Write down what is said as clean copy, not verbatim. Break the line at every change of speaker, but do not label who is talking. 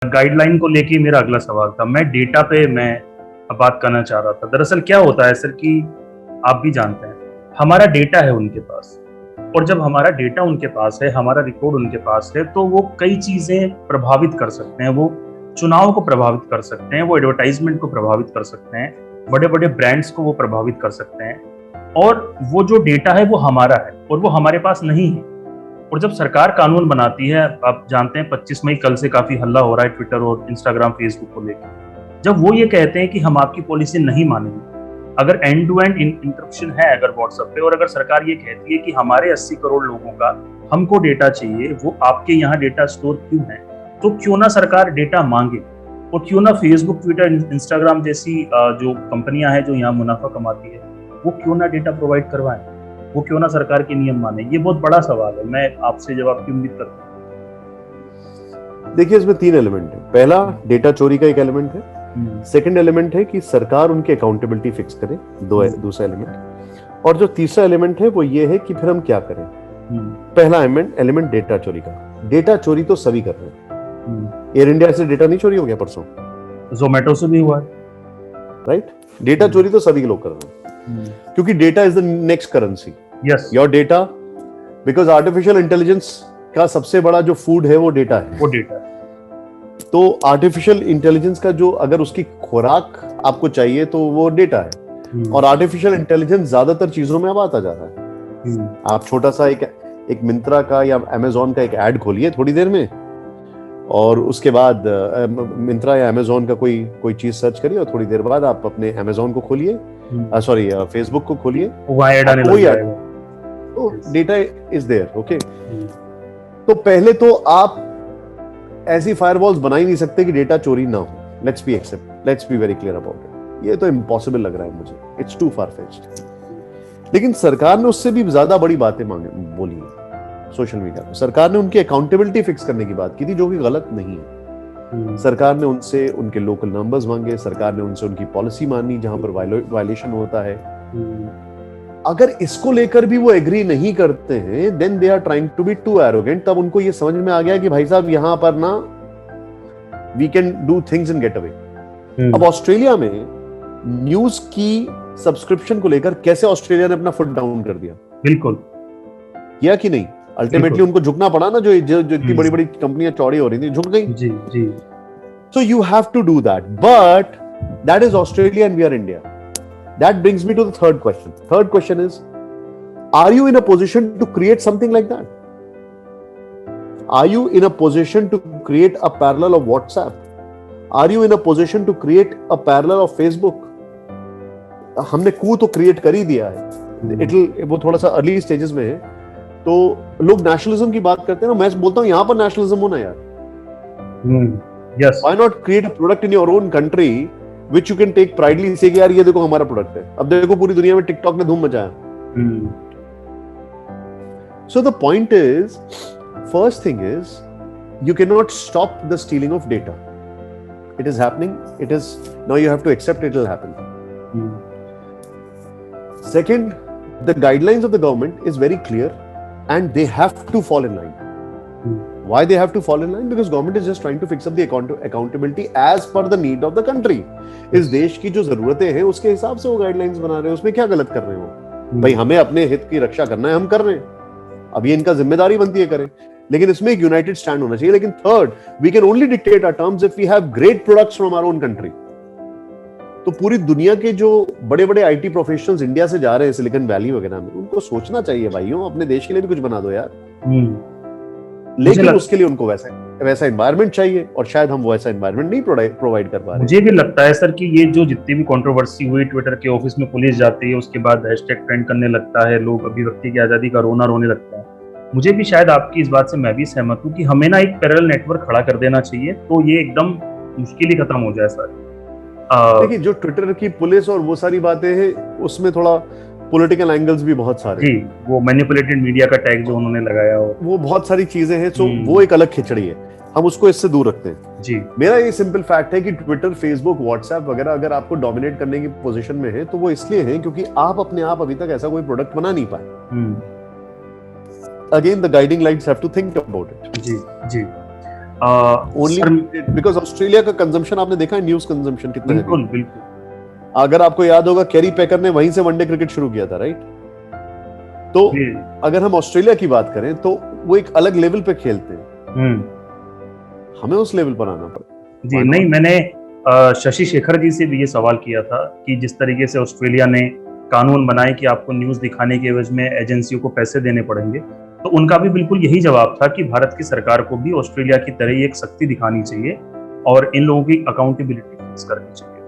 Guideline को लेके मेरा अगला सवाल था, मैं डेटा पे मैं बात करना चाह रहा था। दरअसल क्या होता है सर कि आप भी जानते हैं, हमारा डेटा है उनके पास, और जब हमारा डेटा उनके पास है, हमारा रिकॉर्ड उनके पास है, तो वो कई चीज़ें प्रभावित कर सकते हैं। वो चुनाव को प्रभावित कर सकते हैं, वो एडवर्टाइजमेंट को प्रभावित कर सकते हैं, बड़े-बड़े ब्रांड्स को वो प्रभावित कर सकते हैं, और वो जो डेटा है वो हमारा है और वो हमारे पास नहीं है। और जब सरकार कानून बनाती है, आप जानते हैं 25 मई कल से काफ़ी हल्ला हो रहा है ट्विटर और इंस्टाग्राम, फेसबुक को लेकर। जब वो ये कहते हैं कि हम आपकी पॉलिसी नहीं मानेंगे, अगर एंड टू एंड इंटरप्शन है अगर व्हाट्सएप पे, और अगर सरकार ये कहती है कि हमारे 80 करोड़ लोगों का हमको डेटा चाहिए, वो आपके यहाँ डेटा स्टोर क्यों है, तो क्यों ना सरकार डेटा मांगे, और क्यों ना फेसबुक, ट्विटर, इंस्टाग्राम जैसी जो कंपनियां हैं जो यहाँ मुनाफा कमाती है, वो क्यों ना डेटा प्रोवाइड करवाएं, वो क्यों ना सरकार के नियम माने। ये बहुत बड़ा सवाल है, मैं आपसे जवाब की उम्मीद करता हूँ।
देखिए, इसमें 3 एलिमेंट है। पहला, डेटा चोरी का एक एलिमेंट है। सेकंड एलिमेंट है कि सरकार उनकी अकाउंटेबिलिटी फिक्स करे, दूसरा एलिमेंट। और जो तीसरा एलिमेंट है वो ये है कि फिर हम क्या करें। पहला एलिमेंट डेटा चोरी का। डेटा चोरी तो सभी कर रहे हैं। एयर इंडिया से डेटा नहीं चोरी हो गया परसों?
जोमेटो से भी हुआ है,
राइट? डेटा चोरी तो सभी लोग कर रहे हैं, क्योंकि data is the next currency.
Yes,
your data, because artificial intelligence का सबसे बड़ा जो फूड है वो डेटा है।
वो डेटा है।
तो आर्टिफिशियल इंटेलिजेंस का जो, अगर उसकी खुराक आपको चाहिए तो वो डेटा है। और आर्टिफिशियल इंटेलिजेंस ज्यादातर चीजों में अब आता जा रहा है। आप छोटा सा एक मिंत्रा का या अमेजोन का एक ऐड खोलिए थोड़ी देर में, और उसके बाद मिंत्रा या अमेजोन का कोई चीज सर्च करिए, और थोड़ी देर बाद आप अपने अमेजोन को खोलिए, सॉरी फेसबुक को खोलिए,
वहां ऐड आने लग जाएगा।
तो डेटा इज देयर। ओके, तो पहले तो आप ऐसी फायरवॉल्स बना ही नहीं सकते कि डेटा चोरी ना हो। Let's be very clear about it. ये तो इम्पॉसिबल लग रहा है मुझे, इट्स टू फार फेच्ड। लेकिन सरकार ने उससे भी ज्यादा बड़ी बातें बोली है सोशल मीडिया पर। सरकार ने उनकी अकाउंटेबिलिटी फिक्स करने की बात की थी, जो कि गलत नहीं है। सरकार ने उनसे उनके लोकल नंबर्स मांगे, सरकार ने उनसे उनकी पॉलिसी मानी जहां पर वायलेशन होता है। अगर इसको लेकर भी वो एग्री नहीं करते हैं, then they are trying to be too arrogant. तब उनको ये समझ में आ गया कि भाई साहब, यहां पर ना we can do things and get away. अब ऑस्ट्रेलिया में न्यूज की सब्सक्रिप्शन को लेकर कैसे ऑस्ट्रेलिया ने अपना फुट डाउन कर दिया?
बिल्कुल
किया कि नहीं? अल्टीमेटली उनको झुकना पड़ा ना, जो इतनी बड़ी बड़ी कंपनियां चौड़ी हो रही थी, झुक गई।
जी जी।
So you have to do that, but that is Australia and we are India. That brings me to the third question. Third question is, are you in a position to create something like that? Are you in a position to create a parallel of WhatsApp? Are you in a position to create a parallel of Facebook? हमने कू तो create कर ही दिया है। वो थोड़ा सा early stages में है। तो लोग नेशनलिज्म की बात करते हैं ना, मैं बोलता हूं यहां पर नेशनलिज्म होना यार।
Yes.
Why not create a product in your own country which you can take proudly, say कि यार ये देखो हमारा प्रोडक्ट है। अब देखो पूरी दुनिया में टिकटॉक ने धूम मचाया। So the point is, first thing is, you cannot stop the stealing of data. It is happening. It is, now you have to accept it will happen. Second, the guidelines of the government is very clear and they have to fall in line. Why they have to fall in line? Because government is just trying to fix up the accountability as per the need of the country. इस देश की जो जरूरतें हैं उसके हिसाब से वो गाइडलाइंस बना रहे हैं। उसमें क्या गलत कर रहे हो? भाई हमें अपने हित की रक्षा करना है, हम कर रहे हैं। अब ये इनका जिम्मेदारी बनती है करें, लेकिन इसमें एक यूनाइटेड स्टैंड होना चाहिए। लेकिन third, we can only dictate our terms if we have great products from our own country. तो पूरी दुनिया के जो बड़े बड़े आईटी प्रोफेशनल्स इंडिया से जा रहे हैं सिलिकॉन वैली वगैरह में, उनको सोचना चाहिए भाइयों, अपने देश के लिए भी कुछ बना दो यार। लेकिन उसके लिए उनको वैसा एनवायरनमेंट चाहिए, और शायद हम वैसा एनवायरनमेंट नहीं प्रोवाइड कर पा रहे।
मुझे भी लगता है सर कि ये जो जितनी भी कंट्रोवर्सी हुई, ट्विटर के ऑफिस में पुलिस जाती है, उसके बाद हैशटैग ट्रेंड करने लगता है, लोग अभिव्यक्ति की आजादी का रोने लगता है। मुझे भी शायद आपकी इस बात से मैं भी सहमत हूँ कि हमें ना एक पैरेलल नेटवर्क खड़ा कर देना चाहिए, तो ये एकदम मुश्किल ही खत्म हो जाए सर।
देखिए, जो ट्विटर की पुलिस और वो सारी बातें हैं, उसमें थोड़ा पॉलिटिकल एंगल्स भी बहुत सारे
जी, वो मैनिपुलेटेड मीडिया का टैग जो उन्होंने लगाया हो,
वो बहुत सारी चीजें हैं। सो वो एक अलग खिचड़ी है, हम उसको इससे दूर रखते हैं।
जी,
मेरा ये सिंपल फैक्ट है कि ट्विटर, फेसबुक, व्हाट्सएप वगैरह अगर आपको डोमिनेट करने की पोजीशन में है, तो वो इसलिए है क्योंकि आप अपने आप अभी तक ऐसा कोई प्रोडक्ट बना नहीं पाए। Again the guiding lights have to think about it.
जी जी।
ओनली
सर
बिकॉज ऑस्ट्रेलिया का कंजम्पशन आपने देखा है, न्यूज कंजम्पशन कितना है।
बिल्कुल बिल्कुल
अगर आपको याद होगा कैरी पेकर ने वहीं से वनडे क्रिकेट शुरू किया था, राइट? तो
जी
अगर हम ऑस्ट्रेलिया की बात करें तो वो एक अलग लेवल पे खेलते हैं, हमें उस लेवल पर आना पड़ेगा।
जी। नहीं, मैंने शशि शेखर जी से भी ये सवाल किया था कि जिस तरीके से ऑस्ट्रेलिया ने कानून बनाए कि आपको न्यूज दिखाने के एवज में एजेंसियों को पैसे देने पड़ेंगे, तो उनका भी बिल्कुल यही जवाब था कि भारत की सरकार को भी ऑस्ट्रेलिया की तरह ही एक सख्ती दिखानी चाहिए और इन लोगों की अकाउंटेबिलिटी फिक्स करनी चाहिए।